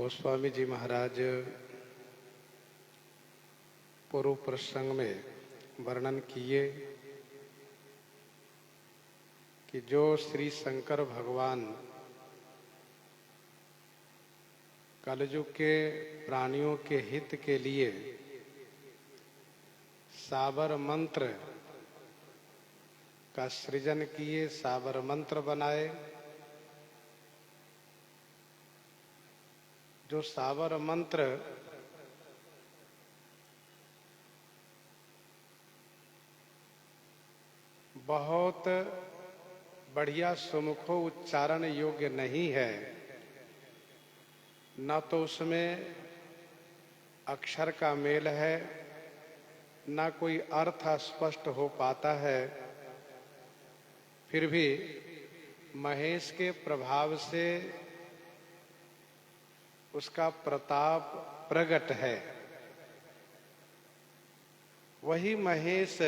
गोस्वामी जी महाराज पूर्व प्रसंग में वर्णन किए कि जो श्री शंकर भगवान कलयुग के प्राणियों के हित के लिए साबर मंत्र का सृजन किए, साबर मंत्र बनाए। जो साबर मंत्र बहुत बढ़िया सुमुखो उच्चारण योग्य नहीं है, न तो उसमें अक्षर का मेल है, न कोई अर्थ स्पष्ट हो पाता है, फिर भी महेश के प्रभाव से उसका प्रताप प्रकट है। वही महेश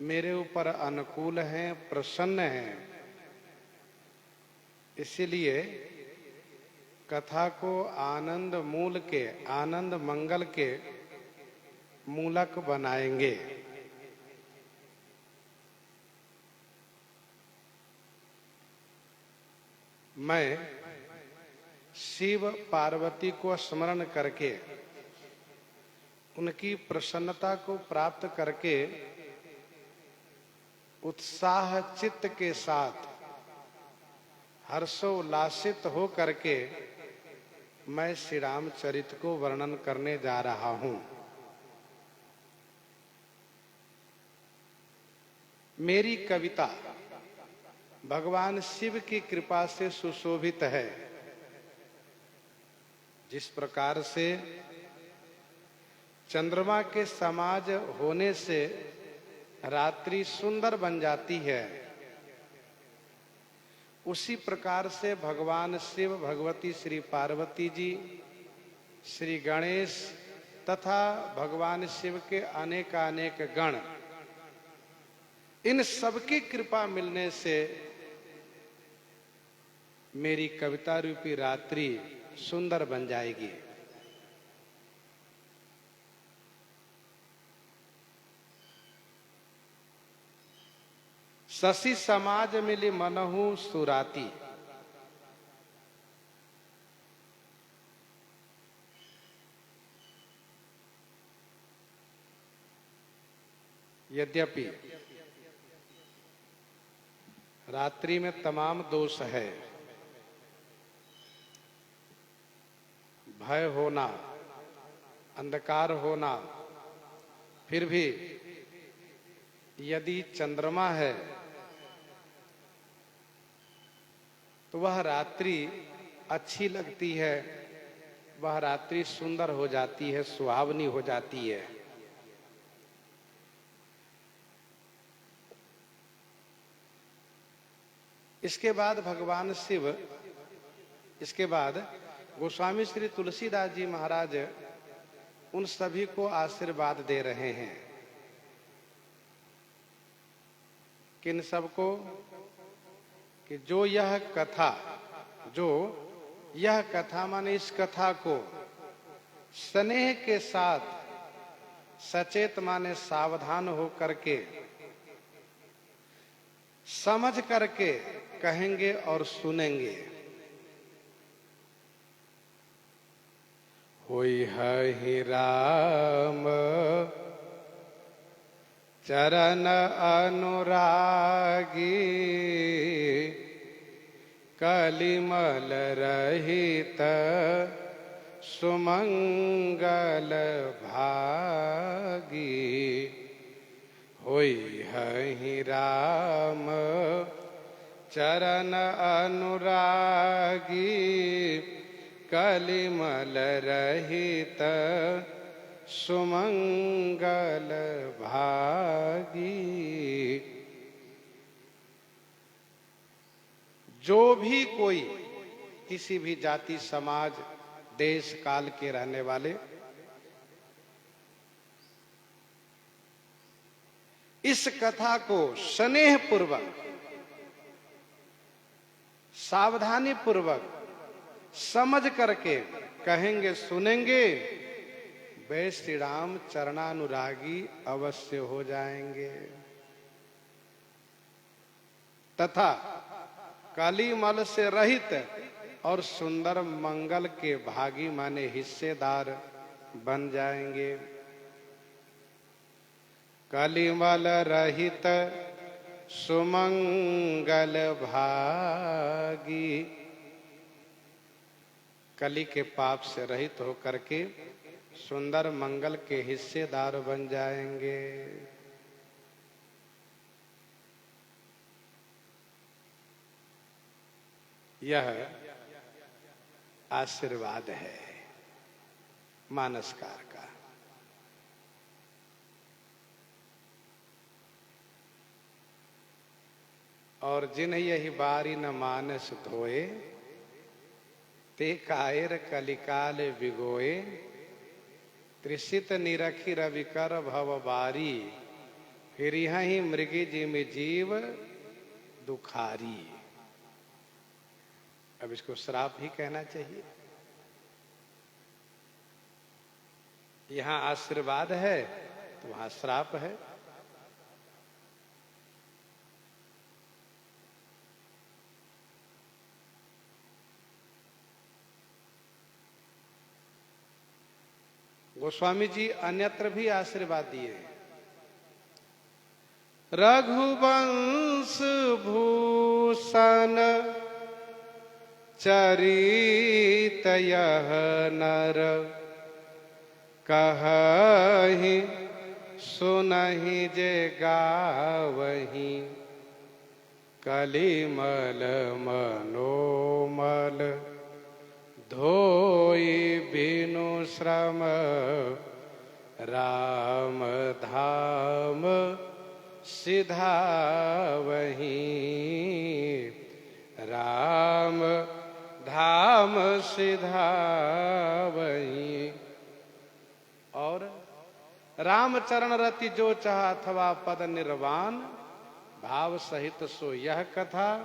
मेरे ऊपर अनुकूल हैं, प्रसन्न हैं। इसीलिए कथा को आनंद मूल के, आनंद मंगल के मूलक बनाएंगे। मैं शिव पार्वती को स्मरण करके, उनकी प्रसन्नता को प्राप्त करके उत्साह चित्त के साथ हर्षोल्लासित हो करके मैं श्री रामचरित को वर्णन करने जा रहा हूं। मेरी कविता भगवान शिव की कृपा से सुशोभित है। जिस प्रकार से चंद्रमा के समाज होने से रात्रि सुंदर बन जाती है, उसी प्रकार से भगवान शिव, भगवती श्री पार्वती जी, श्री गणेश तथा भगवान शिव के अनेकानेक गण, इन सबकी कृपा मिलने से मेरी कविता रूपी रात्रि सुंदर बन जाएगी। शशि समाज मिली मनहु सुराती। यद्यपि रात्रि में तमाम दोष है, भय होना, अंधकार होना, फिर भी यदि चंद्रमा है तो वह रात्रि अच्छी लगती है, वह रात्रि सुंदर हो जाती है, सुहावनी हो जाती है। इसके बाद भगवान शिव, इसके बाद गोस्वामी श्री तुलसीदास जी महाराज उन सभी को आशीर्वाद दे रहे हैं। किन सबको? कि जो यह कथा माने इस कथा को स्नेह के साथ सचेत माने सावधान हो करके, समझ करके कहेंगे और सुनेंगे। होई है राम चरण अनुरागी, कलिमल रहित सुमंगल भागी। होई है राम चरण अनुरागी, कलिमल रहित सुमंगल भागी। जो भी कोई, किसी भी जाति, समाज, देश काल के रहने वाले इस कथा को स्नेह पूर्वक, सावधानी पूर्वक, समझ करके कहेंगे सुनेंगे वे श्री राम चरणानुरागी अवश्य हो जाएंगे। तथा काली मल से रहित और सुंदर मंगल के भागी माने हिस्सेदार बन जाएंगे। कलिमल रहित सुमंगल भागी, कली के पाप से रहित होकर के सुंदर मंगल के हिस्सेदार बन जाएंगे। यह आशीर्वाद है मानसकार का। और जिन यही बारी न मानस धोए, ते कायर कलिकाल विगोए, त्रिषित निरखी रविकर भव बारी, फिर यही मृगी जी में जीव दुखारी। अब इसको श्राप ही कहना चाहिए। यहां आशीर्वाद है तो वहां श्राप है। गोस्वामी जी अन्यत्र भी आशीर्वाद दिए। रघुवंश भूषण चरित यह नर, कहहि सुनहि जे गावहि, कलिमल मनोमल धोई बिनु श्रम, राम धाम सिधावहि, राम धाम सिधावहि। और रामचरण रति जो चाह अथवा पद निर्वाण, भाव सहित सो यह कथा,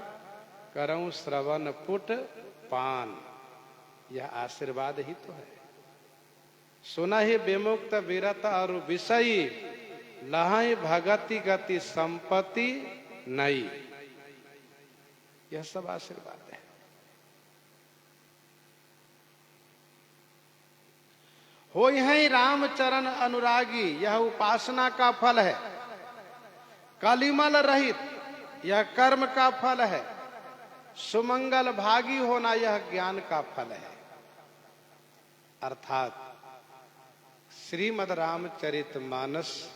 करऊं श्रवण पुट पान। यह आशीर्वाद ही तो है। सुना ही विमुक्त विरत और विषयी, लहाई भगति गति संपत्ति नई। यह सब आशीर्वाद है। हो यही रामचरण अनुरागी, यह उपासना का फल है। कलिमल रहित, यह कर्म का फल है। सुमंगल भागी होना, यह ज्ञान का फल है। अर्थात श्रीमद् रामचरितमानस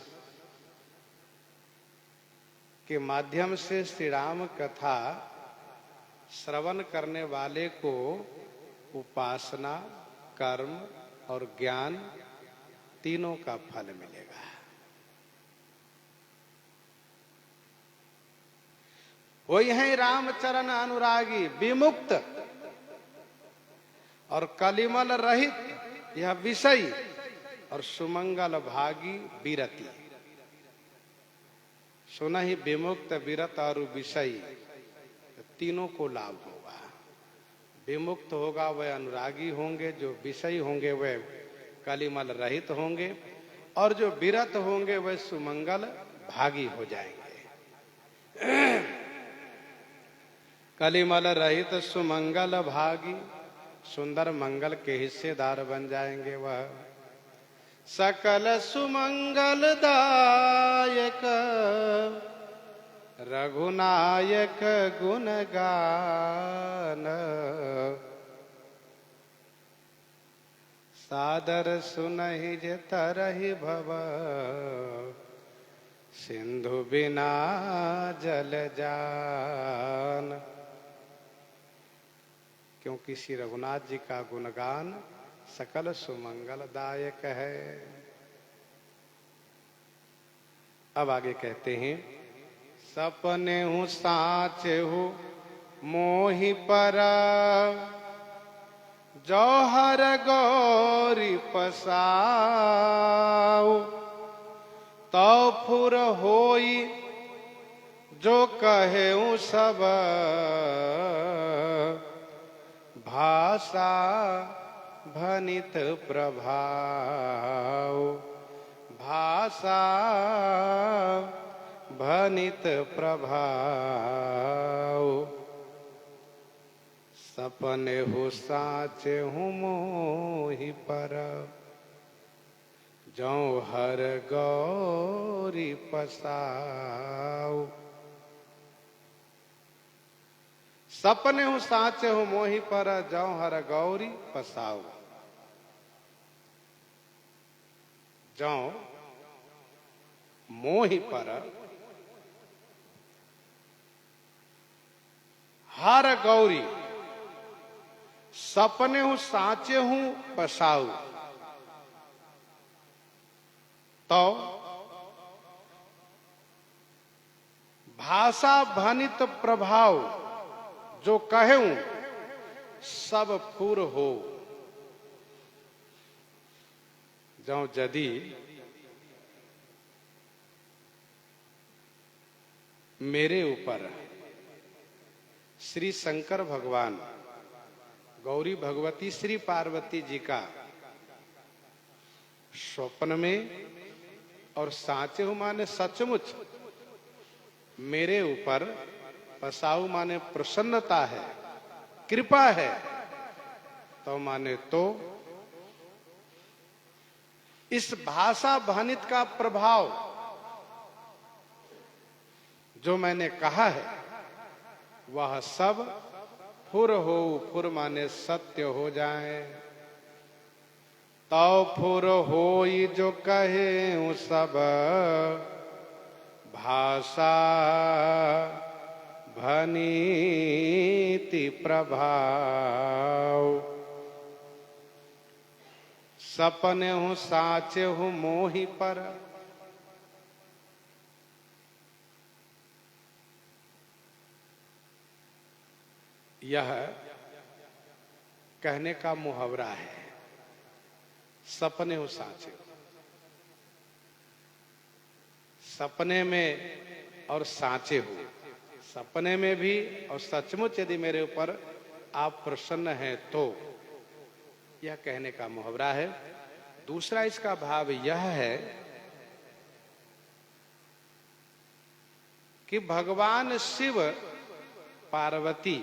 के माध्यम से श्री राम कथा श्रवण करने वाले को उपासना, कर्म और ज्ञान तीनों का फल मिलेगा। वही है रामचरण अनुरागी, विमुक्त और कलिमल रहित, यह विषय, और सुमंगल भागी विरति। सुना ही विमुक्त, विरत और विषय, तीनों को लाभ होगा। विमुक्त होगा वह अनुरागी होंगे, जो विषय होंगे वह कलिमल रहित होंगे, और जो विरत होंगे वह सुमंगल भागी हो जाएंगे। कलिमल रहित सुमंगल भागी, सुंदर मंगल के हिस्सेदार बन जाएंगे। वह सकल सुमंगल दायक, रघुनायक गुणगान, सादर सुनहि जे तरहि भव, सिंधु बिना जल जान। क्योंकि श्री रघुनाथ जी का गुणगान सकल सुमंगल दायक है। अब आगे कहते हैं, सपने हूँ साचे हूँ मोहि पर, जौहर गौरी पसाऊ, तो फुर होई जो कहे सब, भाषा भनित प्रभाव, भाषा भनित प्रभाव, सपने हो साचे हूँ मोहि पर, जौ हर गौरी पसाऊ। सपने हूँ साचे हूँ मोहि पर, जौ हर गौरी पसाऊ। जौ मोहि पर हर गौरी, सपने हूं साचे हूं पसाऊ। तो भाषा भनित प्रभाव, जो कहूं सब फूर हो। जो यदि मेरे ऊपर श्री शंकर भगवान, गौरी भगवती श्री पार्वती जी का स्वप्न में और साचे हूं माने सचमुच मेरे ऊपर, पसाऊ माने प्रसन्नता है, कृपा है, तो माने तो इस भाषा भनित का प्रभाव जो मैंने कहा है वह सब फुर हो, फुर माने सत्य हो जाए। तो फुर होई जो कहे सब, भाषा भनीति प्रभाव, सपने हूँ साचे हूँ मोहि पर। यह कहने का मुहावरा है, सपने हो साचे। सपने में और साचे हो, सपने में भी और सचमुच यदि मेरे ऊपर आप प्रसन्न हैं तो, यह कहने का मुहावरा है। दूसरा इसका भाव यह है कि भगवान शिव पार्वती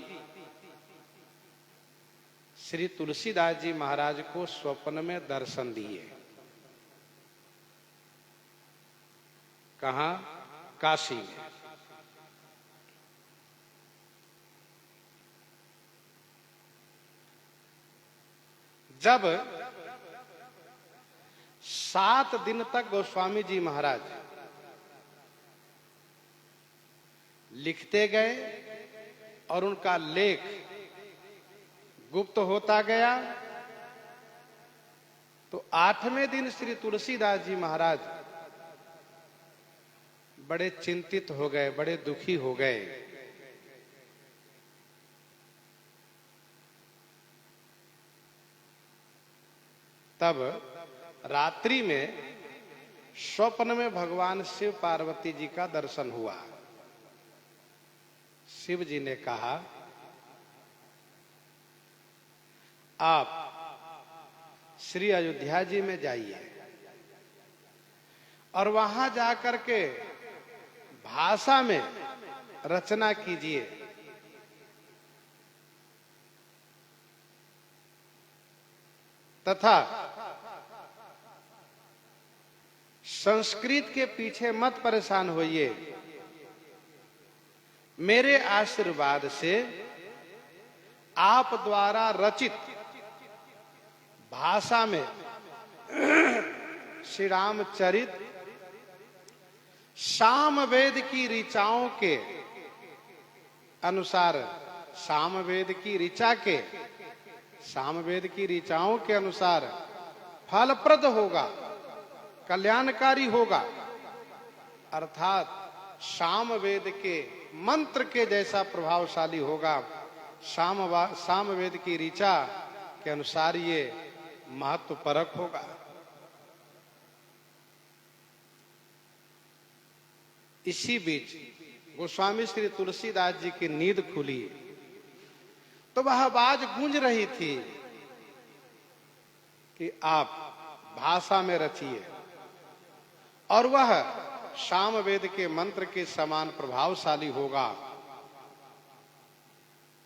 श्री तुलसीदास जी महाराज को स्वप्न में दर्शन दिए। कहां? काशी में। जब 7 दिन तक गोस्वामी जी महाराज लिखते गए और उनका लेख गुप्त होता गया, तो 8वें दिन श्री तुलसीदास जी महाराज बड़े चिंतित हो गए, बड़े दुखी हो गए। तब रात्रि में स्वप्न में भगवान शिव पार्वती जी का दर्शन हुआ। शिव जी ने कहा, आप श्री अयोध्या जी में जाइए और वहां जाकर के भाषा में रचना कीजिए। तथा संस्कृत के पीछे मत परेशान होइए। मेरे आशीर्वाद से आप द्वारा रचित भाषा में श्री रामचरित सामवेद की ऋचाओं के अनुसार, सामवेद की ऋचाओं के अनुसार फलप्रद होगा, कल्याणकारी होगा। अर्थात सामवेद के मंत्र के जैसा प्रभावशाली होगा। सामवेद की ऋचा के अनुसार ये महत्वपरक होगा। इसी बीच गोस्वामी श्री तुलसीदास जी की नींद खुली तो वह आवाज गूंज रही थी कि आप भाषा में रचिए, और वह सामवेद के मंत्र के समान प्रभावशाली होगा।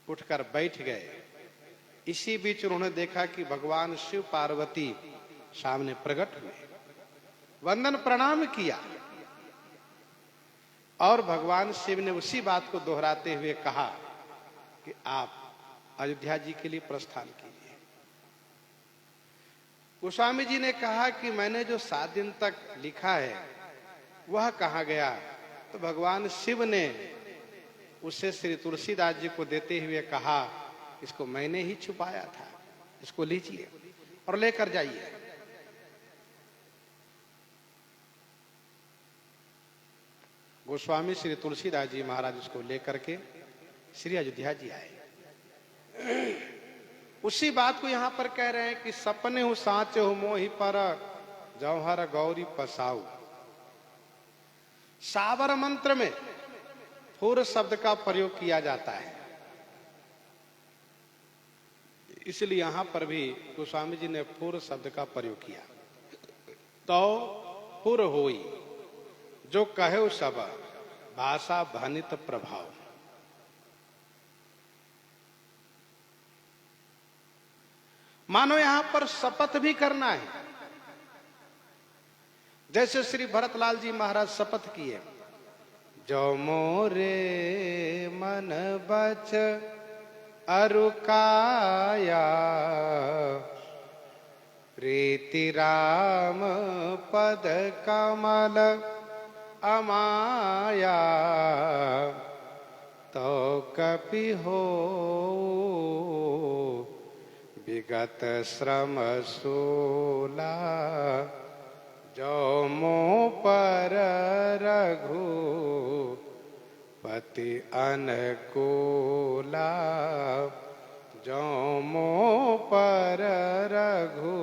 उठकर बैठ गए। इसी बीच उन्होंने देखा कि भगवान शिव पार्वती सामने प्रकट हुए, वंदन प्रणाम किया, और भगवान शिव ने उसी बात को दोहराते हुए कहा कि आप अयोध्या जी के लिए प्रस्थान कीजिए। गोस्वामी जी ने कहा कि मैंने जो 7 दिन तक लिखा है वह कहाँ गया? तो भगवान शिव ने उसे श्री तुलसीदास जी को देते हुए कहा, इसको मैंने ही छुपाया था, इसको लीजिए और लेकर जाइए। गोस्वामी श्री तुलसीदास जी महाराज उसको लेकर के श्री अयोध्या जी आए। उसी बात को यहां पर कह रहे हैं कि सपने हो साँचे हो मोहि पर, जौहर गौरी पसाऊ। सावर मंत्र में फूर शब्द का प्रयोग किया जाता है, इसलिए यहां पर भी गोस्वामी जी ने फूर शब्द का प्रयोग किया। तो फुर होई जो कहे सब, भाषा भनित प्रभाव। मानो यहां पर शपथ भी करना है, जैसे श्री भरतलाल जी महाराज शपथ किए, जो मोरे मन बच अरुकाया, प्रीति राम पद कमल अमाया, तो कपि हो विगत श्रम सूला, जो मोह पर रघु पति अनुकूला, जो मोह पर रघु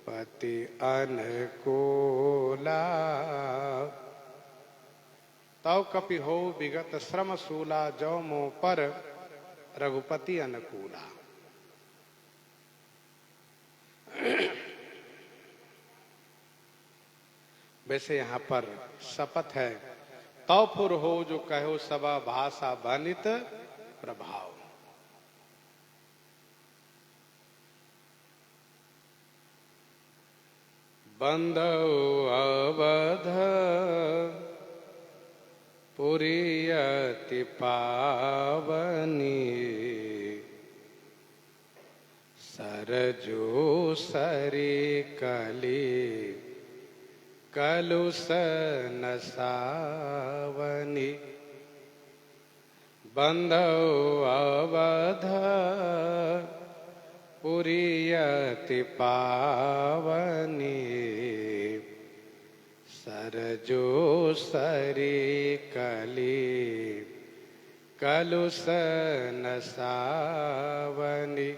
पति अनुकूला, तव कपि हो विगत श्रम सूला, जो मोह पर रघुपति अनुकूला। वैसे यहां पर शपथ है, तव फुर हो जो कहो सबा, भाषा बनित प्रभाव। बंधौ अवध पुरी अति पावनी, सरजू सरी कली कलुष नसावनी। बंधौ अवध पुरी अति पावनी, सरजू सरी कली कलुष नसावनी।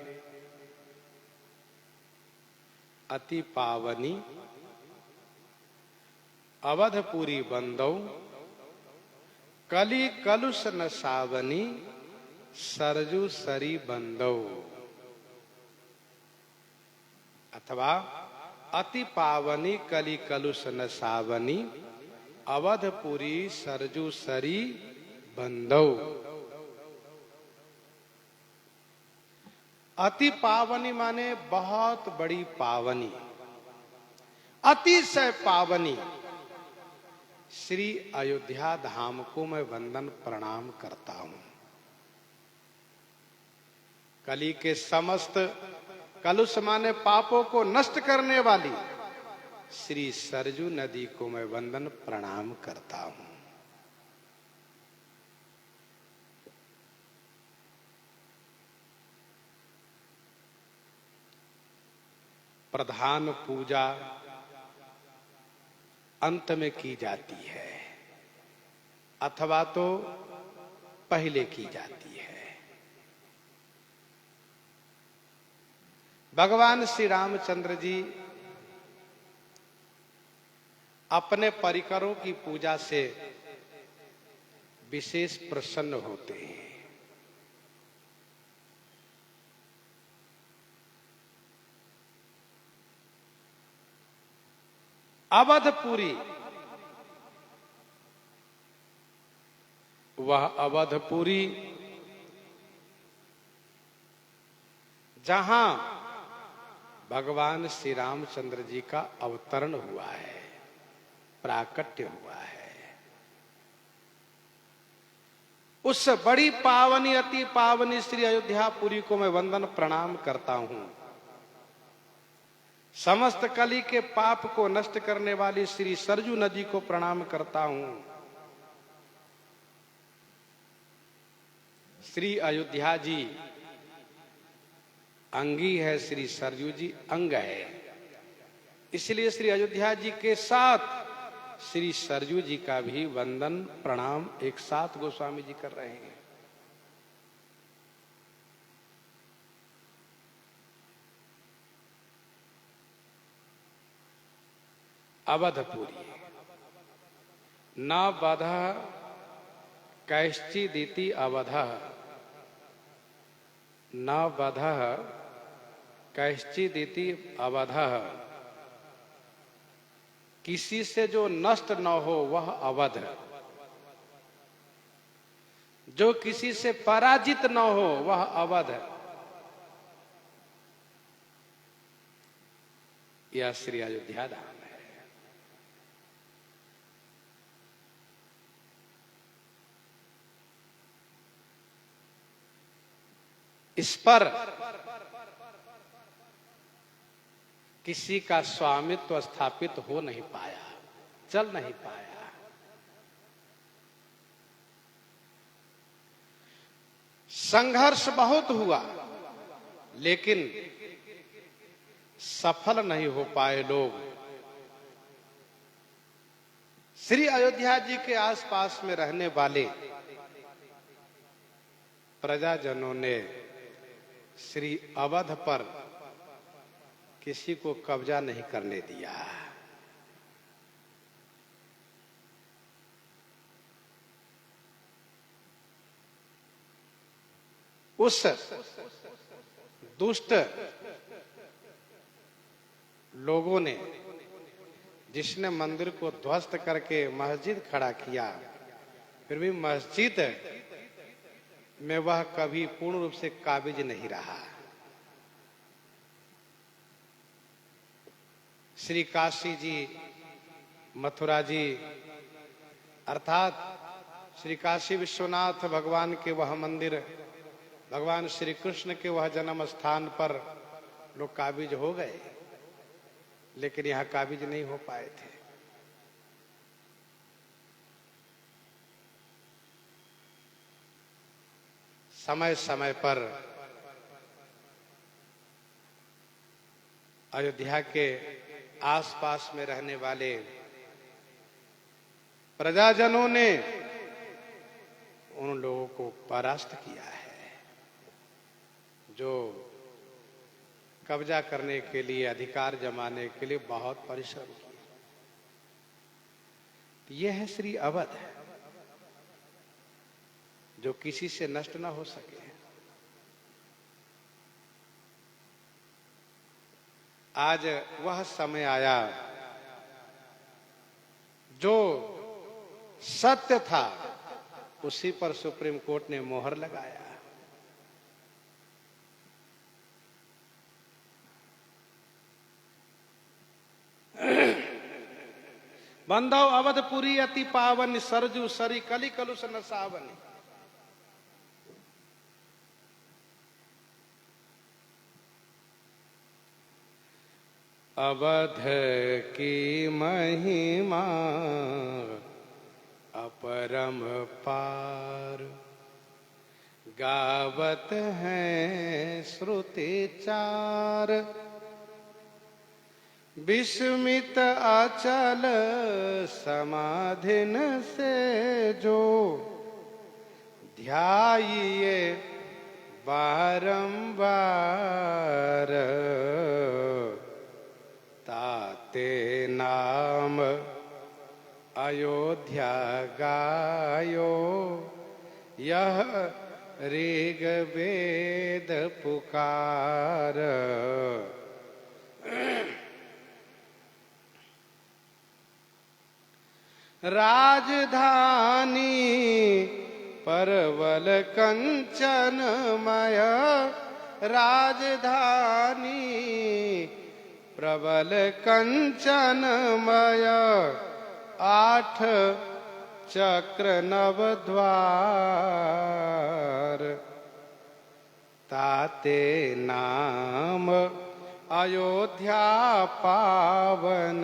अति पावनी अवधपुरी बंदौ, कली कलुष नसावनी, सरजू सरी बंदौ। अथवा अति पावनी कली कलुष नसावनी, अवधपुरी सरजू सरी बंदौ। अति पावनी माने बहुत बड़ी पावनी, अतिशय पावनी श्री अयोध्या धाम को मैं वंदन प्रणाम करता हूं। कली के समस्त कलुष माने पापों को नष्ट करने वाली श्री सरजू नदी को मैं वंदन प्रणाम करता हूं। प्रधान पूजा अंत में की जाती है, अथवा तो पहले की जाती है। भगवान श्री रामचंद्र जी अपने परिकरों की पूजा से विशेष प्रसन्न होते हैं। अवधपुरी, वह अवधपुरी जहां भगवान श्री रामचंद्र जी का अवतरण हुआ है, प्राकट्य हुआ है। उस बड़ी पावनी, अति पावनी श्री अयोध्यापुरी को मैं वंदन प्रणाम करता हूं। समस्त कली के पाप को नष्ट करने वाली श्री सरजू नदी को प्रणाम करता हूं। श्री अयोध्या जी अंगी है, श्री सरजू जी अंग है, इसलिए श्री अयोध्या जी के साथ श्री सरजू जी का भी वंदन प्रणाम एक साथ गोस्वामी जी कर रहे हैं। अवधपुरी न बध कैश्चिदिति अवध, न बध कैश्चिदिति अवध, किसी से जो नष्ट न हो वह अवध, जो किसी से पराजित न हो वह अवध। यह श्री अयोध्या धाम है। इस पर किसी का स्वामित्व स्थापित हो नहीं पाया, चल नहीं पाया। संघर्ष बहुत हुआ लेकिन सफल नहीं हो पाए लोग। श्री अयोध्या जी के आसपास में रहने वाले प्रजाजनों ने श्री अवध पर किसी को कब्जा नहीं करने दिया। उस दुष्ट लोगों ने, जिसने मंदिर को ध्वस्त करके मस्जिद खड़ा किया, फिर भी मस्जिद में वह कभी पूर्ण रूप से काबिज नहीं रहा। श्री काशी जी, मथुरा जी, अर्थात श्री काशी विश्वनाथ भगवान के वह मंदिर, भगवान श्री कृष्ण के वह जन्म स्थान पर लोग काबिज हो गए, लेकिन यहां काबिज नहीं हो पाए थे। समय समय पर अयोध्या के आसपास में रहने वाले प्रजाजनों ने उन लोगों को परास्त किया है जो कब्जा करने के लिए, अधिकार जमाने के लिए बहुत परिश्रम किए। यह है श्री अवध, जो किसी से नष्ट ना हो सके। आज वह समय आया जो सत्य था उसी पर सुप्रीम कोर्ट ने मोहर लगाया। बंधव अवधपुरी अति पावन, सरजू सरी कली कलुष न सावन। अवध की महिमा अपरम पार, गावत हैं श्रुति चार। विस्मित अचल समाधिन से जो ध्याइए बारंबार, ताते नाम अयोध्या गायो, यह ऋग वेद पुकार। राजधानी परवल कंचनमय राजधानी प्रबल कंचनमय 8 चक्र नव द्वार ताते नाम अयोध्या पावन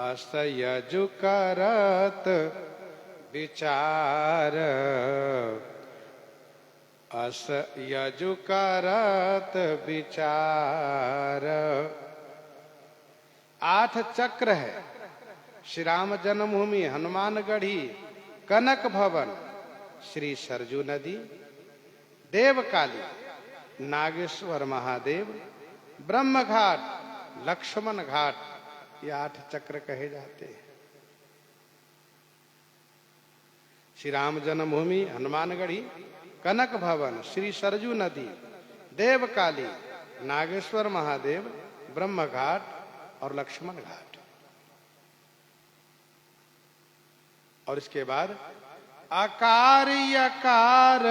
असयजु करत विचार असयजु करत विचार। 8 चक्र है। श्री राम जन्मभूमि हनुमानगढ़ी, कनक भवन, श्री सरजू नदी, देवकाली, नागेश्वर महादेव, ब्रह्म घाट, लक्ष्मण घाट, ये 8 चक्र कहे जाते हैं। श्री राम जन्मभूमि हनुमानगढ़ी, कनक भवन, श्री सरजू नदी, देवकाली, नागेश्वर महादेव, ब्रह्म घाट और लक्ष्मण घाट। और इसके बाद आकार यकार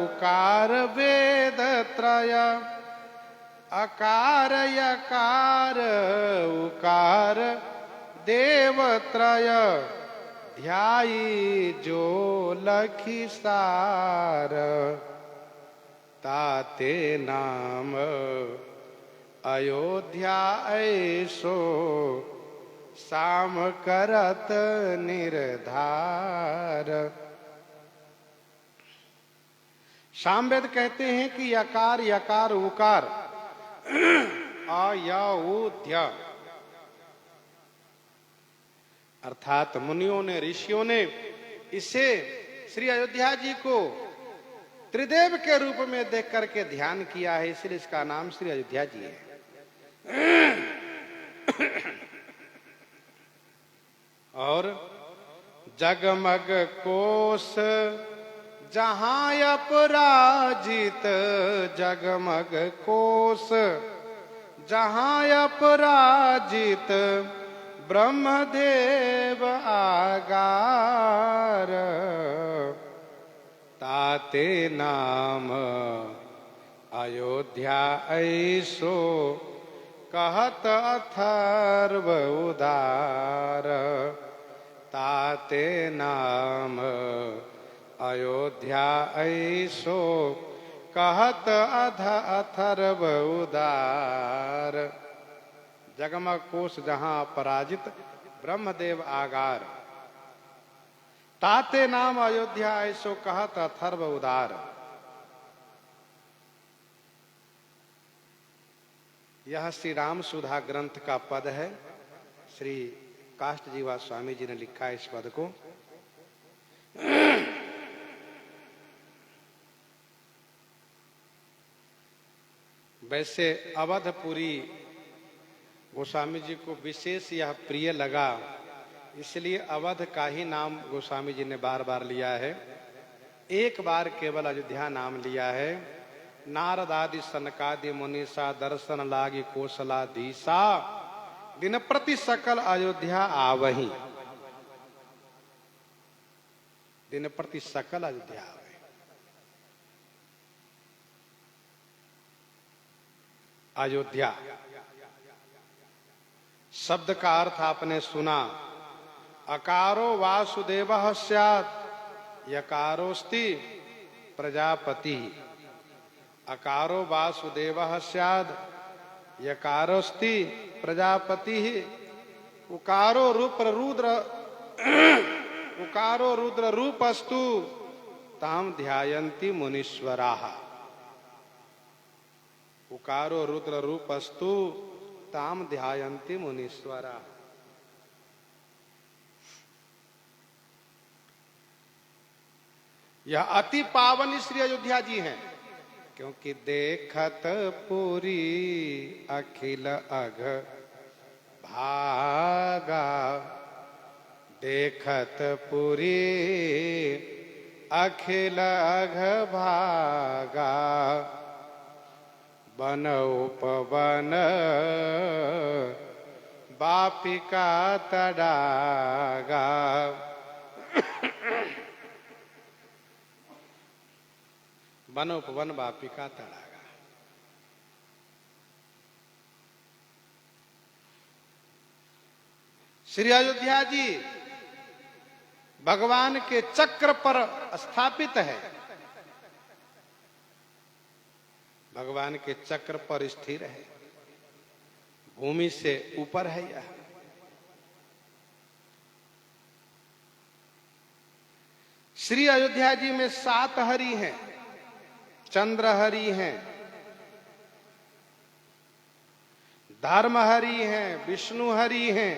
उकार वेद त्रय आकार यकार उकार देव त्रय ध्याई जो लखी सार ताते नाम अयोध्या ऐसो साम करत निर्धार। सामवेद कहते हैं कि यकार यकार उकार अयोध्या अर्थात मुनियों ने ऋषियों ने इसे श्री अयोध्या जी को त्रिदेव के रूप में देख करके ध्यान किया है, इसलिए इसका नाम श्री अयोध्या जी है। और जगमग कोस जहां अपराजित जगमग कोस जहां अपराजित ब्रह्मदेव आगार ताते नाम अयोध्या ऐसो कहत अथर्व उदार ताते नाम अयोध्या ऐसो कहत अथर्व उदार। जगमग कोश जहां पराजित ब्रह्मदेव आगार ताते नाम अयोध्या ऐसो कहत अथर्व उदार। यह श्री राम सुधा ग्रंथ का पद है। श्री काष्ट जीवा स्वामी जी ने लिखा है इस पद को। वैसे अवधपुरी गोस्वामी जी को विशेष यह प्रिय लगा, इसलिए अवध का ही नाम गोस्वामी जी ने बार बार लिया है। एक बार केवल अयोध्या नाम लिया है। नारद आदि सनकादि मुनीसा दर्शन लागी कौशलाधीसा दिन प्रति सकल अयोध्या आवही। दिन प्रति सकल अयोध्या आवही। अयोध्या शब्द का अर्थ आपने सुना। अकारो वासुदेवः स्यात् यकारोस्ति प्रजापति। अकारो वासुदेवः स्यात् यकारोस्ति प्रजापति। उकारो रुद्र रूपस्तु ताम ध्यायन्ति मुनीश्वराः। उकारो रुद्र रूपस्तु ताम ध्यायन्ति मुनीश्वराः। यह अति पावन श्री अयोध्या जी हैं, क्योंकि देखत पुरी अखिल अघ भागा। देखत पुरी अखिल अघ भागा। बन उपवन बापी का तड़ागा, वनोपवन बापी का तड़ागा। श्री अयोध्या जी भगवान के चक्र पर स्थापित है, भगवान के चक्र पर स्थिर है, भूमि से ऊपर है यह। श्री अयोध्या जी में 7 हरि हैं, चंद्र हरि हैं, धर्म हरि हैं, विष्णु हरि हैं,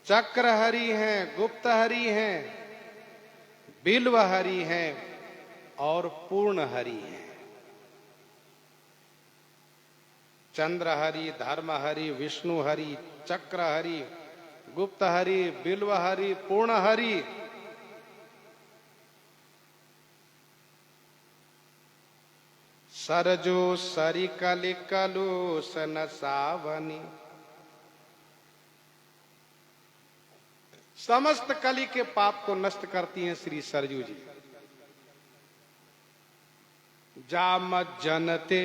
चक्र हरि हैं, गुप्त हरि हैं, बिल्व हरि हैं और पूर्ण हरि हैं। चंद्र हरि, धर्म हरि, विष्णु हरि, चक्र हरि, गुप्त हरि, बिल्व हरि, पूर्ण हरि। सरजो सरि कलि कलुष सावनी, समस्त कली के पाप को नष्ट करती हैं श्री सरजू जी। जाम जनते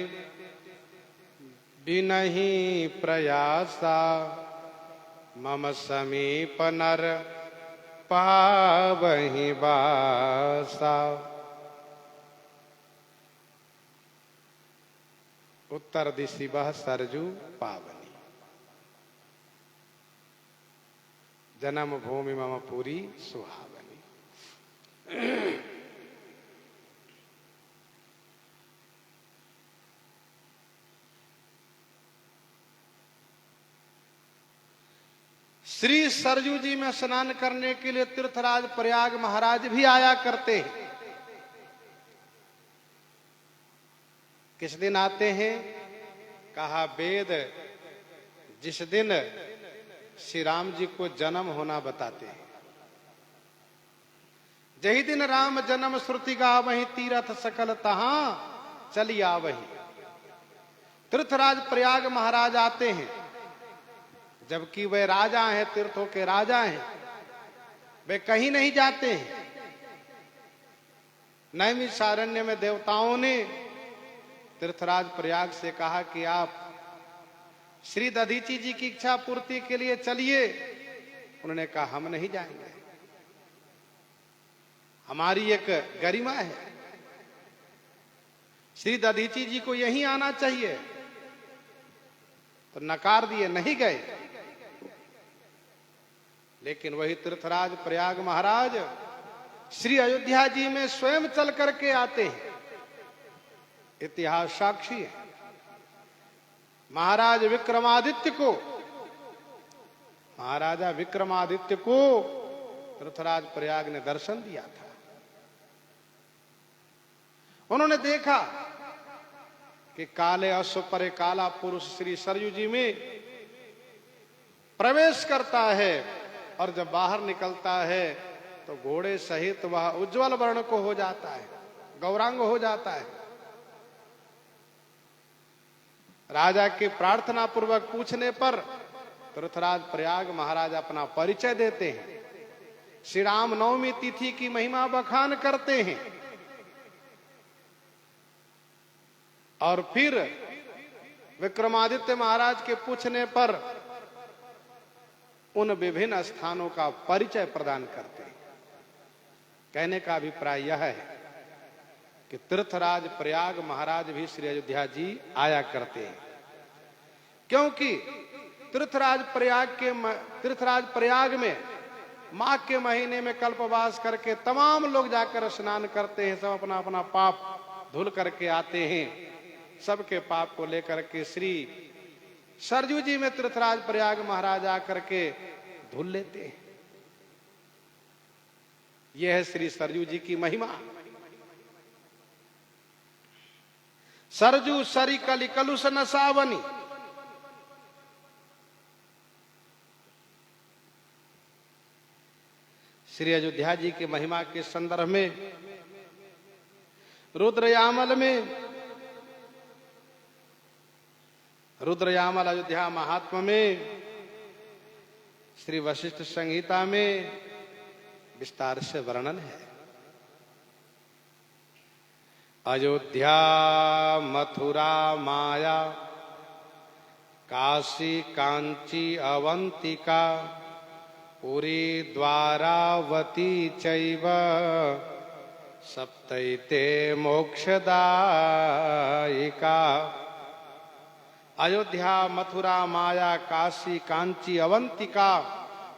बिनहि प्रयासा, मम समीप नर पावहि बासा। उत्तर दिशि बह सरजू पावनी, जन्म भूमि मम पूरी सुहावनी। श्री सरजू जी में स्नान करने के लिए तीर्थराज प्रयाग महाराज भी आया करते हैं। किस दिन आते हैं? कहा वेद जिस दिन श्री राम जी को जन्म होना बताते हैं, जही दिन राम जन्म श्रुति गा वही तीरथ सकल तहां चली आ वही। तीर्थराज प्रयाग महाराज आते हैं, जबकि वे राजा हैं, तीर्थों के राजा हैं, वे कहीं नहीं जाते हैं। नैमिषारण्य में देवताओं ने तीर्थराज प्रयाग से कहा कि आप श्री दधीची जी की इच्छा पूर्ति के लिए चलिए। उन्होंने कहा हम नहीं जाएंगे, हमारी एक गरिमा है, श्री दधीची जी को यहीं आना चाहिए। तो नकार दिए, नहीं गए। लेकिन वही तीर्थराज प्रयाग महाराज श्री अयोध्या जी में स्वयं चल करके आते हैं। इतिहास साक्षी है। महाराज विक्रमादित्य को, महाराजा विक्रमादित्य को तीर्थराज प्रयाग ने दर्शन दिया था। उन्होंने देखा कि काले अश्व पर काला पुरुष श्री सरयू जी में प्रवेश करता है और जब बाहर निकलता है तो घोड़े सहित वह उज्जवल वर्ण को हो जाता है, गौरांग हो जाता है। राजा के प्रार्थना पूर्वक पूछने पर तीर्थराज प्रयाग महाराज अपना परिचय देते हैं, श्री राम नवमी तिथि की महिमा बखान करते हैं और फिर विक्रमादित्य महाराज के पूछने पर उन विभिन्न स्थानों का परिचय प्रदान करते हैं। कहने का अभिप्राय यह है कि तीर्थराज प्रयाग महाराज भी श्री अयोध्या जी आया करते हैं, क्योंकि तीर्थराज प्रयाग में माघ के महीने में कल्पवास करके तमाम लोग जाकर स्नान करते हैं। सब अपना अपना पाप धुल करके आते हैं। सबके पाप को लेकर के श्री सरजू जी में तीर्थराज प्रयाग महाराज आकर के धुल लेते हैं। यह है श्री सरजू जी की महिमा। सरजू सरी कलि कलुष न सावनी, श्री अयोध्या जी की महिमा के संदर्भ में रुद्रयामल अयोध्या महात्मा में श्री वशिष्ठ संहिता में विस्तार से वर्णन है। अयोध्या, मथुरा, माया, काशी, कांची, अवंतिका, पुरी, द्वारावती चैव सप्तैते मोक्षदायिका। अयोध्या, मथुरा, माया, काशी, कांची, अवंतिका,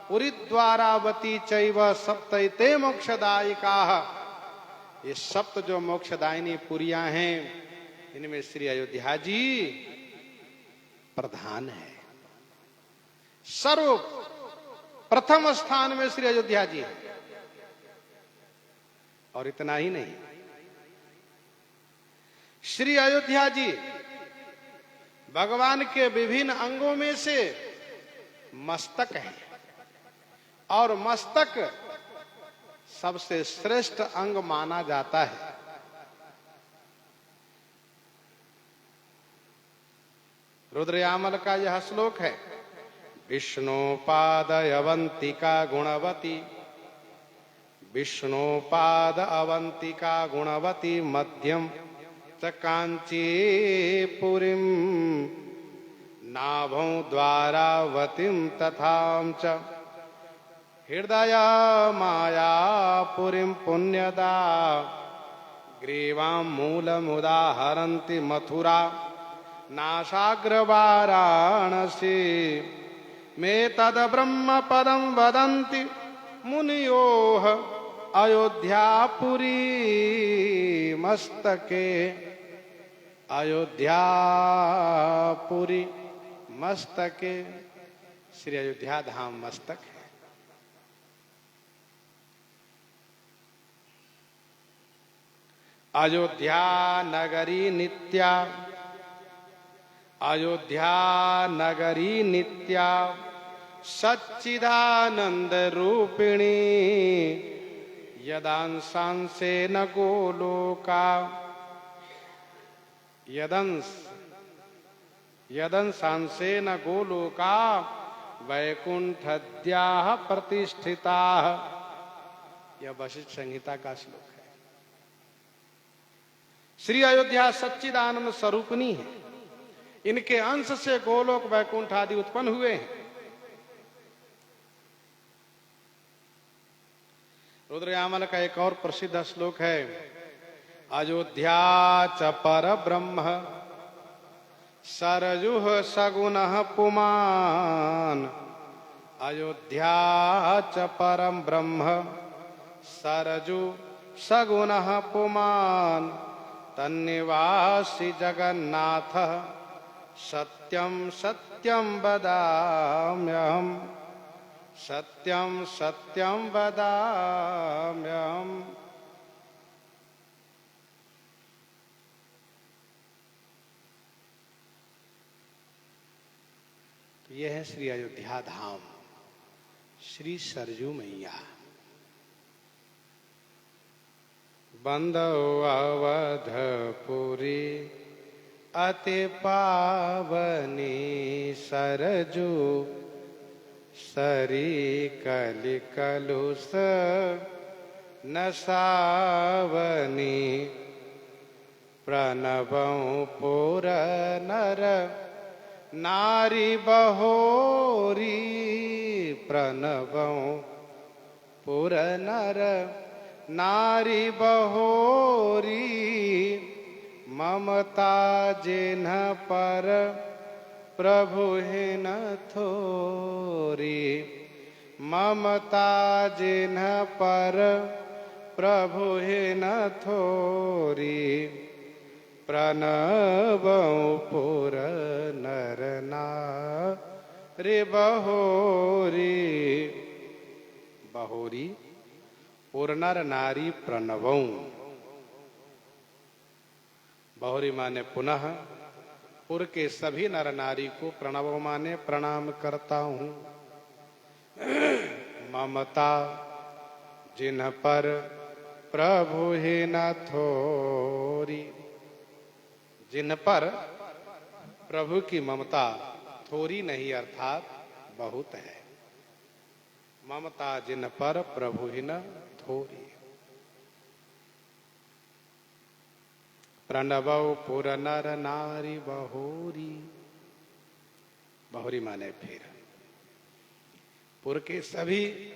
पुरी, द्वारावती चैव सप्तैते मोक्षदायिका। ये सप्त जो मोक्षदायिनी पुरियां हैं, इनमें श्री अयोध्या जी प्रधान है। सर्व प्रथम स्थान में श्री अयोध्या जी है। और इतना ही नहीं, श्री अयोध्या जी भगवान के विभिन्न अंगों में से मस्तक है, और मस्तक सबसे श्रेष्ठ अंग माना जाता है। रुद्रयामल का यह श्लोक है, विष्णुपाद अवंतिका गुणवती, विष्णुपाद अवंतिका गुणवती, मध्यम च कांचीपुरीं, नाभं द्वारावतीं तथां च हृदय मायापुरीं पुण्यदा, ग्रीवां मूलमुदाहरन्ति मथुरा, नासाग्रवाराणसी, मे तद ब्रह्म पदं वदन्ति मुनियोः, अयोध्यापुरी मस्तके। अयोध्यापुरी मस्तके, श्री अयोध्या धाम मस्तक है। अयोध्या नगरी नित्या, अयोध्या नगरी नित्या, सच्चिदानंद रूपिणी, यदांशांसेन गोलोका, यदंशांसेन गोलोका, वैकुंठद्याः प्रतिष्ठिताः। यह वशिष्ठ संहिता का श्लोक है। श्री अयोध्या सच्चिदानंद स्वरूपिणी है। इनके अंश से गोलोक, वैकुंठ आदि उत्पन्न हुए हैं। रुद्रयामल का एक और प्रसिद्ध श्लोक है, अयोध्या च पर ब्रह्म सरजुः सगुणः पुमान्, अयोध्या च परम ब्रह्म सरजु सगुणः पुमान्, तन्निवासी जगन्नाथ सत्यं सत्यं वदाम्यहम्, सत्यं सत्यं वदाम्यहम्। तो यह है श्री अयोध्या धाम, श्री सरजू मैया। बंदो अवधपुरी अति पावनी, सरजू सरी कलि कलुष नसावनी, प्रणवं पुर नर नारी बहोरी, प्रणवं पुर नर नारी बहोरी, ममता जिन्ह पर प्रभु हिन थोरी, ममता जिन्ह पर प्रभु हिन थोरी, प्रणवं पुर नर नारी बहोरी। बहोरी पुर नर नारी प्रणवं। बहोरी माने पुनः, पुर के सभी नर नारी को प्रणव माने प्रणाम करता हूं। ममता जिन्ह पर प्रभु ही न थोरी, जिन पर प्रभु की ममता थोड़ी नहीं अर्थात बहुत है। ममता जिन पर प्रभु ही न थोरी। प्रणवौ पुर नर नारी बहोरी। बहोरी माने फिर पुर के सभी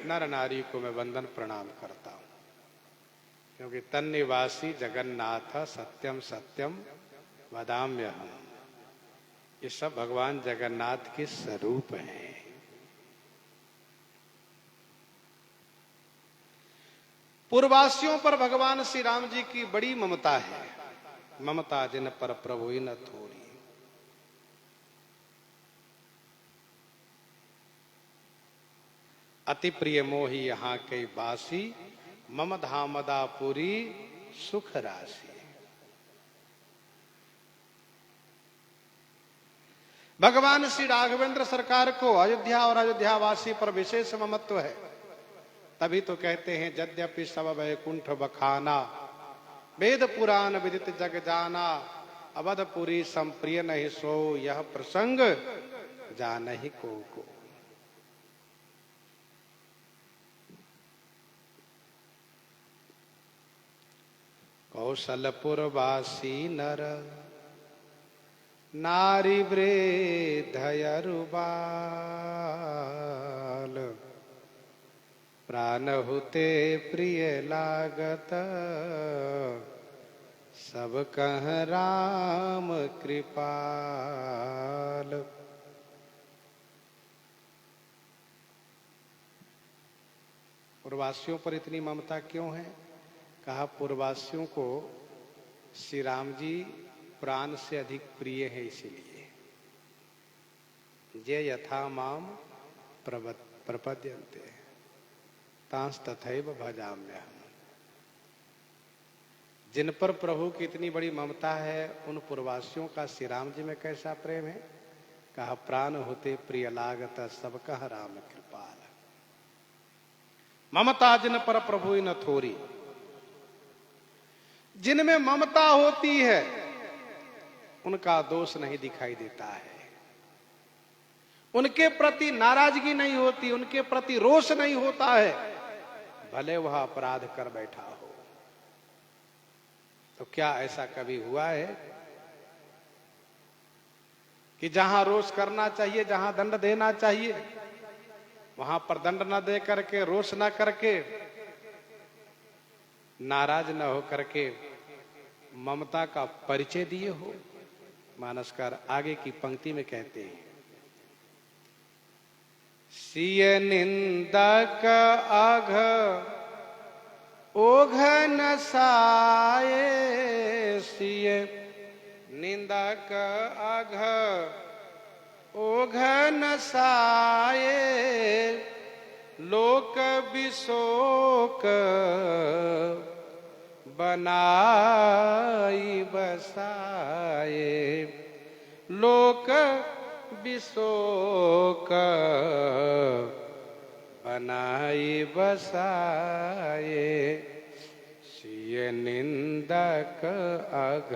नर नारी को मैं वंदन प्रणाम करता हूं, क्योंकि तन निवासी जगन्नाथ सत्यम सत्यम वदाम्यहम्। ये सब भगवान जगन्नाथ के स्वरूप हैं। पूर्ववासियों पर भगवान श्री राम जी की बड़ी ममता है। ममता जिन पर प्रभु ही न थोरी। अति प्रिय मोही यहाँ के बासी, मम धामदापुरी सुख राशि। भगवान श्री राघवेंद्र सरकार को अयोध्या और अयोध्यावासी पर विशेष ममत्व है। तभी तो कहते हैं यद्यपि सब वैकुंठ बखाना, वेद पुराण विदित जग जाना, अवधपुरी संप्रिय नहीं सो, यह प्रसंग जानहि को। कौशलपुर वासी नर नारी वृद्धयरु बाल, प्राण हुते प्रिय लागत, सब कह राम कृपाल। पूर्ववासियों पर इतनी ममता क्यों है? कहा पूर्ववासियों को श्री राम जी प्राण से अधिक प्रिय है, इसीलिए। जे यथा माम प्रपद्यन्ते तांस तथैव भजाम्यहम्। जिन पर प्रभु की इतनी बड़ी ममता है, उन पूर्ववासियों का श्री राम जी में कैसा प्रेम है? कहा प्राण होते प्रिय लागत, सब कह राम कृपाल। ममता जिन पर प्रभु ही न थोरी। जिनमें ममता होती है उनका दोष नहीं दिखाई देता है, उनके प्रति नाराजगी नहीं होती, उनके प्रति रोष नहीं होता है, भले वह अपराध कर बैठा हो। तो क्या ऐसा कभी हुआ है कि जहां रोष करना चाहिए, जहां दंड देना चाहिए, वहां पर दंड न दे करके, रोष न करके, नाराज न हो करके ममता का परिचय दिए हो? मानसकार आगे की पंक्ति में कहते हैं, सिय निंदक अघ ओघ न साये। सिय निंदक अघ ओघ न साये, लोक विशोक बनाई बसाए। लोक विशोक बनाई बसाए। सिय निंदक अघ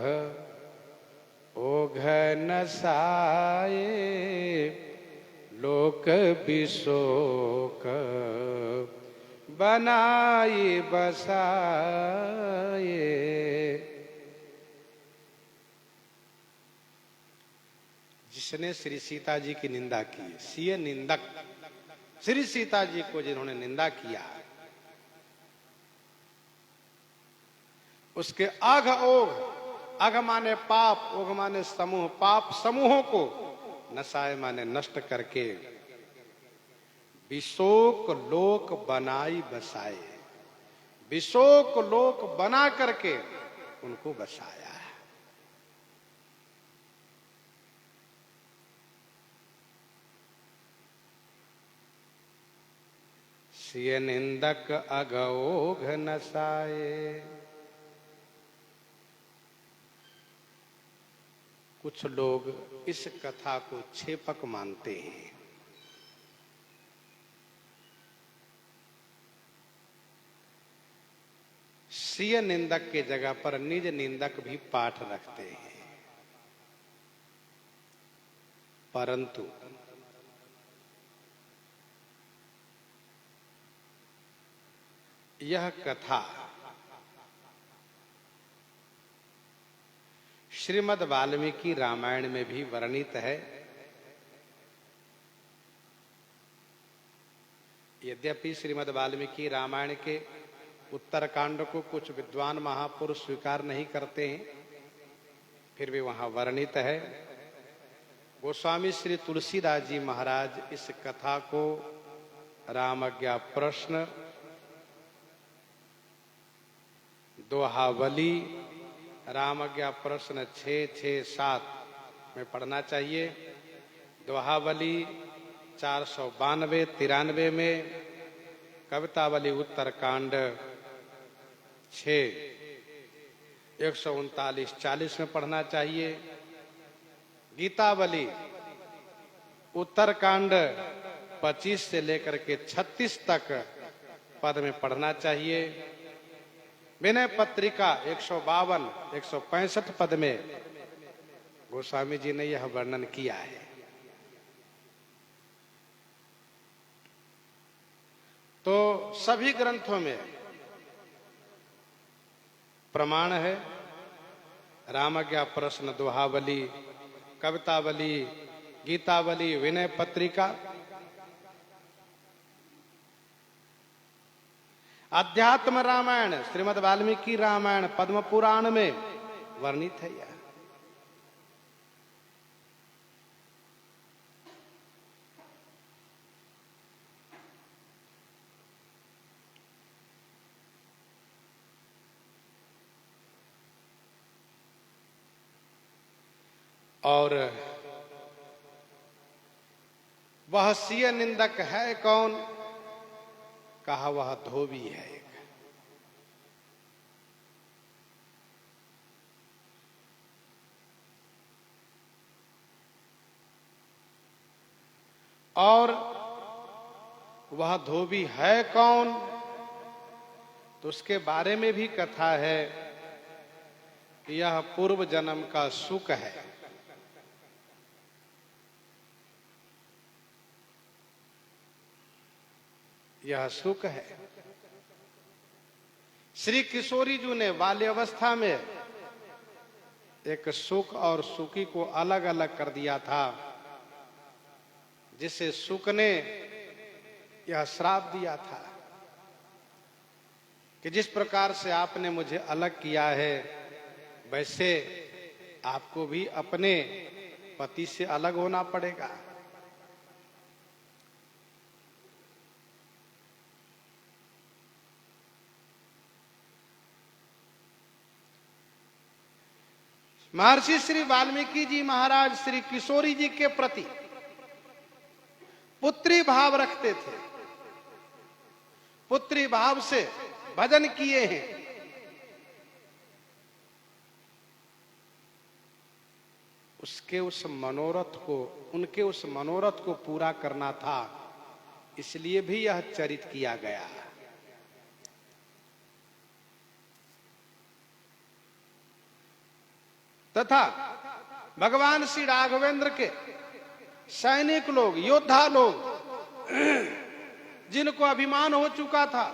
ओघ न साये, लोक विशोक बनाई बसाए। जिसने श्री सीता जी की निंदा की, सिय निंदक, श्री सीता जी को जिन्होंने निंदा किया, उसके अघ ओघ, अघ माने पाप, ओघ माने समूह, पाप समूहों को, नसाए माने नष्ट करके, विशोक लोक बनाई बसाए। विशोक लोक बना करके उनको बसाया है। सिय निंदक अघ ओघ नसाए। कुछ लोग इस कथा को छेपक मानते हैं। सिय निंदक के जगह पर निज निंदक भी पाठ रखते हैं, परंतु यह कथा श्रीमद् वाल्मीकि रामायण में भी वर्णित है। यद्यपि श्रीमद् वाल्मीकि रामायण के उत्तरकांड को कुछ विद्वान महापुरुष स्वीकार नहीं करते हैं, फिर भी वहां वर्णित है। गोस्वामी श्री तुलसीदास जी महाराज इस कथा को रामज्ञा प्रश्न, दोहावली, रामज्ञा प्रश्न 6, 6, 7 में पढ़ना चाहिए। दोहावली 492, 93 में, कवितावली उत्तरकांड 6, 139, 40 में पढ़ना चाहिए। गीतावली उत्तरकांड 25 से लेकर के 36 तक पद में पढ़ना चाहिए। विनय पत्रिका 152, 165 पद में गोस्वामी जी ने यह वर्णन किया है। तो सभी ग्रंथों में प्रमाण है। रामज्ञा प्रश्न, दोहावली, कवितावली, गीतावली, विनय पत्रिका, अध्यात्म रामायण, श्रीमद् वाल्मीकि रामायण, पद्म पुराण में वर्णित है यह। और वह सिय निंदक है कौन? कहा वह धोबी है एक। और वह धोबी है कौन? तो उसके बारे में भी कथा है कि यह पूर्व जन्म का सुख है। यह सुख है। श्री किशोरी जी ने बाल्य अवस्था में एक सुख और सुखी को अलग अलग कर दिया था, जिसे सुख ने यह श्राप दिया था कि जिस प्रकार से आपने मुझे अलग किया है, वैसे आपको भी अपने पति से अलग होना पड़ेगा। महर्षि श्री वाल्मीकि जी महाराज श्री किशोरी जी के प्रति पुत्री भाव रखते थे। पुत्री भाव से भजन किए हैं। उसके उस मनोरथ को, उनके उस मनोरथ को पूरा करना था, इसलिए भी यह चरित किया गया। तथा भगवान श्री राघवेंद्र के सैनिक लोग, योद्धा लोग, जिनको अभिमान हो चुका था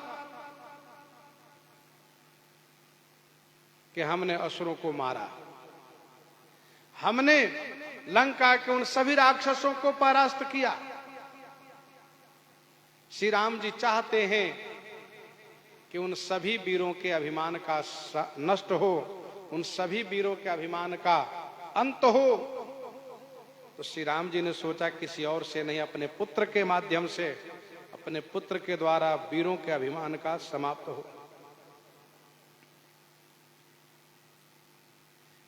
कि हमने असुरों को मारा, हमने लंका के उन सभी राक्षसों को परास्त किया, श्री राम जी चाहते हैं कि उन सभी वीरों के अभिमान का नष्ट हो, उन सभी वीरों के अभिमान का अंत हो। तो श्री राम जी ने सोचा किसी और से नहीं, अपने पुत्र के माध्यम से, अपने पुत्र के द्वारा वीरों के अभिमान का समाप्त हो।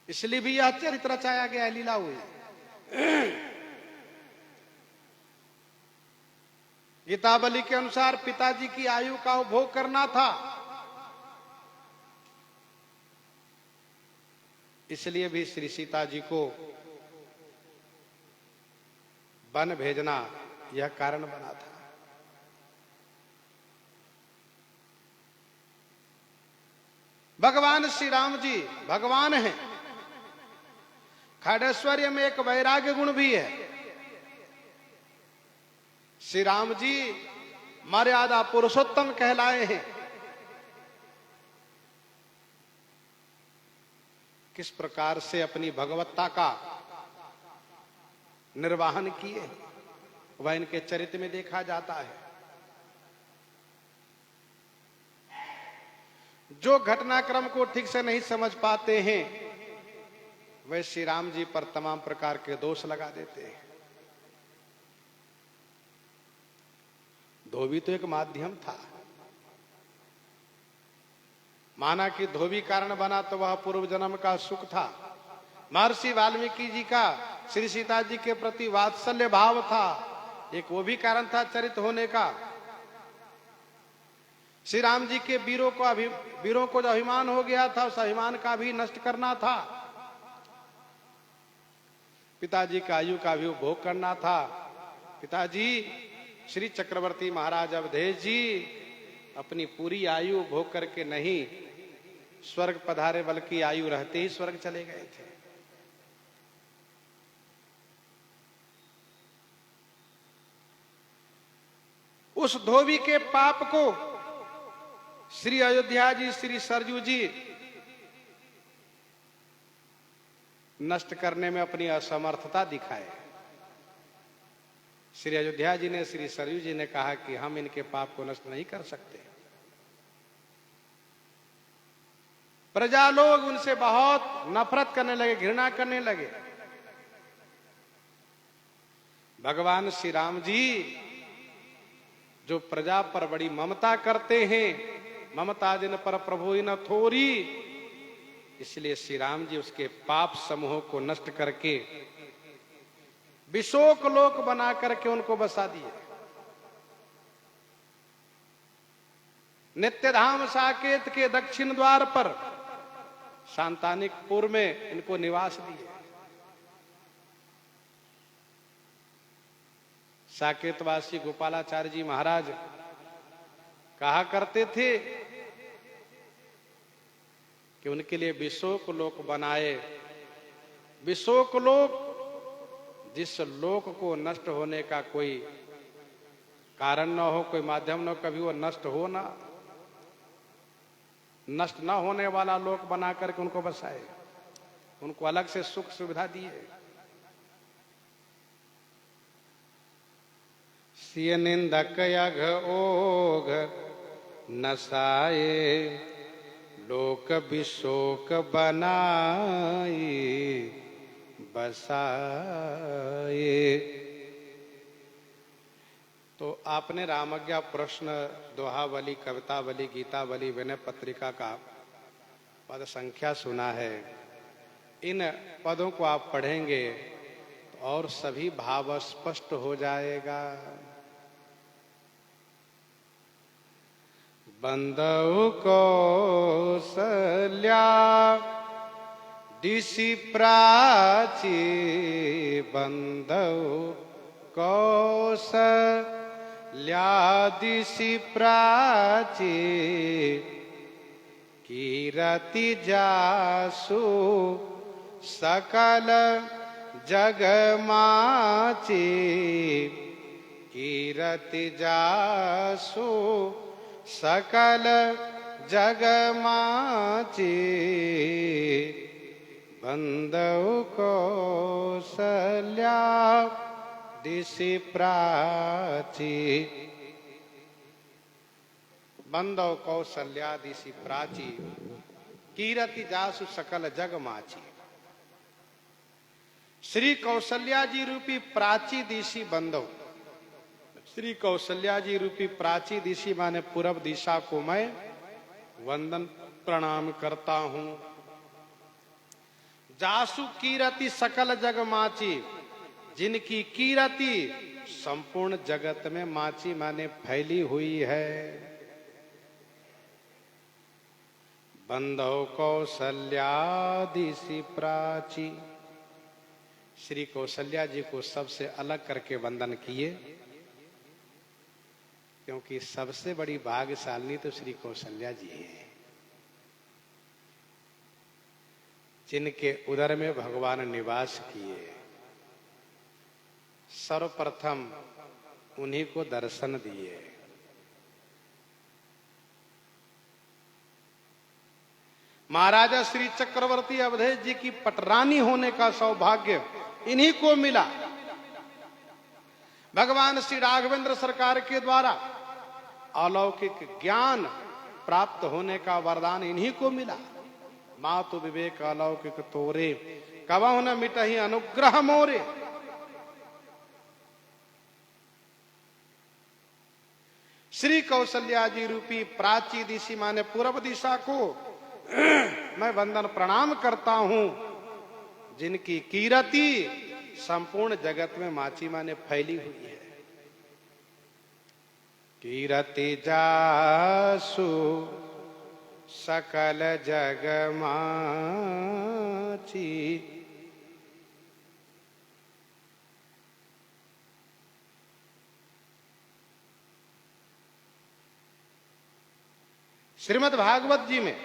इसलिए भी यह चरित्र रचाया गया, लीला हुई। गीतावली के अनुसार पिताजी की आयु का उपभोग करना था, इसलिए भी श्री सीता जी को वन भेजना यह कारण बना था। भगवान श्री राम जी भगवान हैं। खड़ेश्वर्य में एक वैराग्य गुण भी है। श्री राम जी मर्यादा पुरुषोत्तम कहलाए हैं। किस प्रकार से अपनी भगवत्ता का निर्वाहन किए, वह इनके चरित्र में देखा जाता है। जो घटनाक्रम को ठीक से नहीं समझ पाते हैं, वे श्री राम जी पर तमाम प्रकार के दोष लगा देते हैं। धोबी तो एक माध्यम था, माना कि धोबी कारण बना तो वह पूर्व जन्म का सुख था। महर्षि वाल्मीकि जी का श्री सीता जी के प्रति वात्सल्य भाव था, एक वो भी कारण था चरित्र होने का। श्री राम जी के वीरों को जो अभिमान हो गया था, उस अभिमान का भी नष्ट करना था। पिताजी का आयु का भी उपभोग करना था। पिताजी श्री चक्रवर्ती महाराज अवधेश जी अपनी पूरी आयु भोग करके नहीं स्वर्ग पधारे, बल्कि आयु रहते ही स्वर्ग चले गए थे। उस धोबी के पाप को श्री अयोध्या जी, श्री सरजू जी नष्ट करने में अपनी असमर्थता दिखाए। श्री अयोध्या जी ने, श्री सरयू जी ने कहा कि हम इनके पाप को नष्ट नहीं कर सकते। प्रजा लोग उनसे बहुत नफरत करने लगे, घृणा करने लगे। भगवान श्री राम जी जो प्रजा पर बड़ी ममता करते हैं, ममता जिन पर प्रभु न थोरी, इसलिए श्री राम जी उसके पाप समूहों को नष्ट करके विशोक लोक बना करके उनको बसा दिए। नित्यधाम साकेत के दक्षिण द्वार पर शांतानिकपुर में इनको निवास दिए। साकेतवासी गोपालाचार्य जी महाराज कहा करते थे कि उनके लिए विशोक लोक बनाए। विशोक लोक, जिस लोक को नष्ट होने का कोई कारण न हो, कोई माध्यम न हो, कभी वो नष्ट हो ना, नष्ट न होने वाला लोक बना करके उनको बसाए, उनको अलग से सुख सुविधा दिए। सिय निंदक यघ ओघ नसाए, लोक विशोक बनाए बसाए। तो आपने रामज्ञा प्रश्न, दोहावली, कवितावली, गीतावली, विनय पत्रिका का पद संख्या सुना है। इन पदों को आप पढ़ेंगे तो और सभी भाव स्पष्ट हो जाएगा। बंदौ कौसल्या दिशि प्राची, बंदौ कौसल्या दिशि प्राची, कीरति जासु सकल जग माची, कीरति जासु सकल जग माची, बंदौ कौसल्या दिशि प्राची। बंदौ कौसल्या दिशि प्राची, कीरति जासु सकल जग माची। श्री कौशल्या जी रूपी प्राची दिशि बंदौ, श्री कौशल्या जी रूपी प्राची दिशि माने पूर्व दिशा को मैं वंदन प्रणाम करता हूं। जासु कीरति सकल जग माची, जिनकी कीरति संपूर्ण जगत में, माची माने फैली हुई है। बंदौ कौशल्या दिशि प्राची, श्री कौशल्या जी को सबसे अलग करके वंदन किए, क्योंकि सबसे बड़ी भाग्यशालिनी तो श्री कौशल्या जी हैं, जिनके उदर में भगवान निवास किए। सर्वप्रथम उन्हीं को दर्शन दिए। महाराजा श्री चक्रवर्ती अवधेश जी की पटरानी होने का सौभाग्य इन्हीं को मिला। भगवान श्री राघवेंद्र सरकार के द्वारा अलौकिक ज्ञान प्राप्त होने का वरदान इन्हीं को मिला। मातु विवेक अलौकिक तोरे, कबहु न मिटहि अनुग्रह मोरे। श्री कौशल्या जी रूपी प्राची दिशा माने पूर्व दिशा को मैं वंदन प्रणाम करता हूं, जिनकी कीर्ति संपूर्ण जगत में माची माने फैली हुई है। कीर्ति जासु सकल जग माची, श्रीमद् भागवत जी में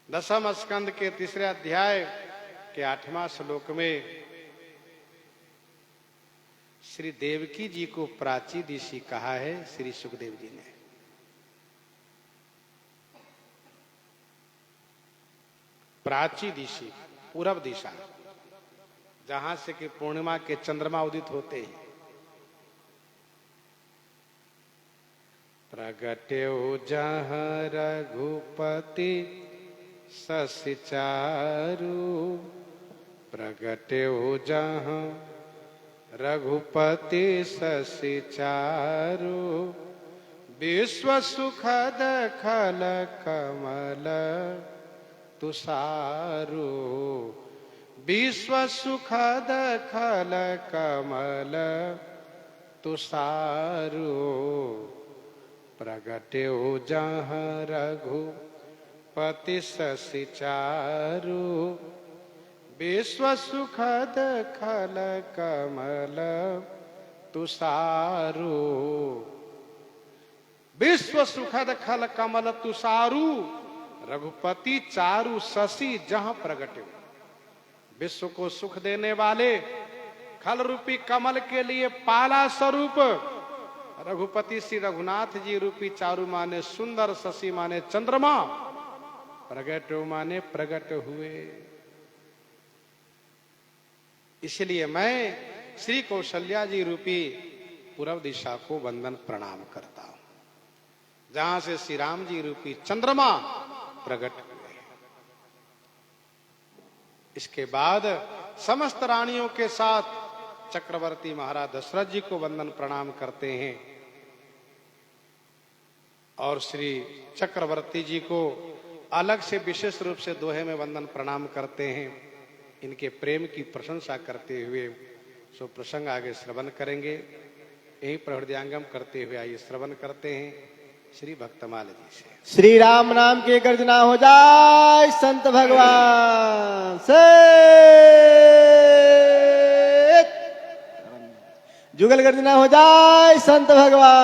दसम स्कंद के तीसरे अध्याय के 8वां श्लोक में श्री देवकी जी को प्राची दिशि कहा है श्री सुखदेव जी ने। प्राची दिशि पूरब दिशा, जहां से कि पूर्णिमा के चंद्रमा उदित होते हैं। प्रगट्यो जहाँ रघुपति शशि चारु, प्रगट्यो जहाँ रघुपति शशि चारु, विश्व सुखद खल कमल तुषारु, विश्व सुखद खल कमल तुषारु, प्रगट्यो जहाँ रघुपति शशि चारु, विश्व सुखद खल कमल तुषारु, विश्व सुखद खल कमल तुषारु, रघुपति चारु शशि जहां प्रगट्यो। विश्व को सुख देने वाले खल रूपी कमल के लिए पाला स्वरूप रघुपति श्री रघुनाथ जी रूपी चारु माने सुंदर, शशि माने चंद्रमा, प्रगट्यो माने प्रगट हुए। इसलिए मैं श्री कौशल्या जी रूपी पूर्व दिशा को वंदन प्रणाम करता हूं, जहां से श्री राम जी रूपी चंद्रमा प्रकट हुए। इसके बाद समस्त रानियों के साथ चक्रवर्ती महाराज दशरथ जी को वंदन प्रणाम करते हैं और श्री चक्रवर्ती जी को अलग से विशेष रूप से दोहे में वंदन प्रणाम करते हैं। इनके प्रेम की प्रशंसा करते हुए सो प्रसंग आगे श्रवण करेंगे। यही प्रहृदयांगम करते हुए आइए श्रवण करते हैं श्री भक्तमाल जी से। श्री राम नाम की गर्जना हो जाए संत भगवान से, जुगल गर्जना हो जाए संत भगवान।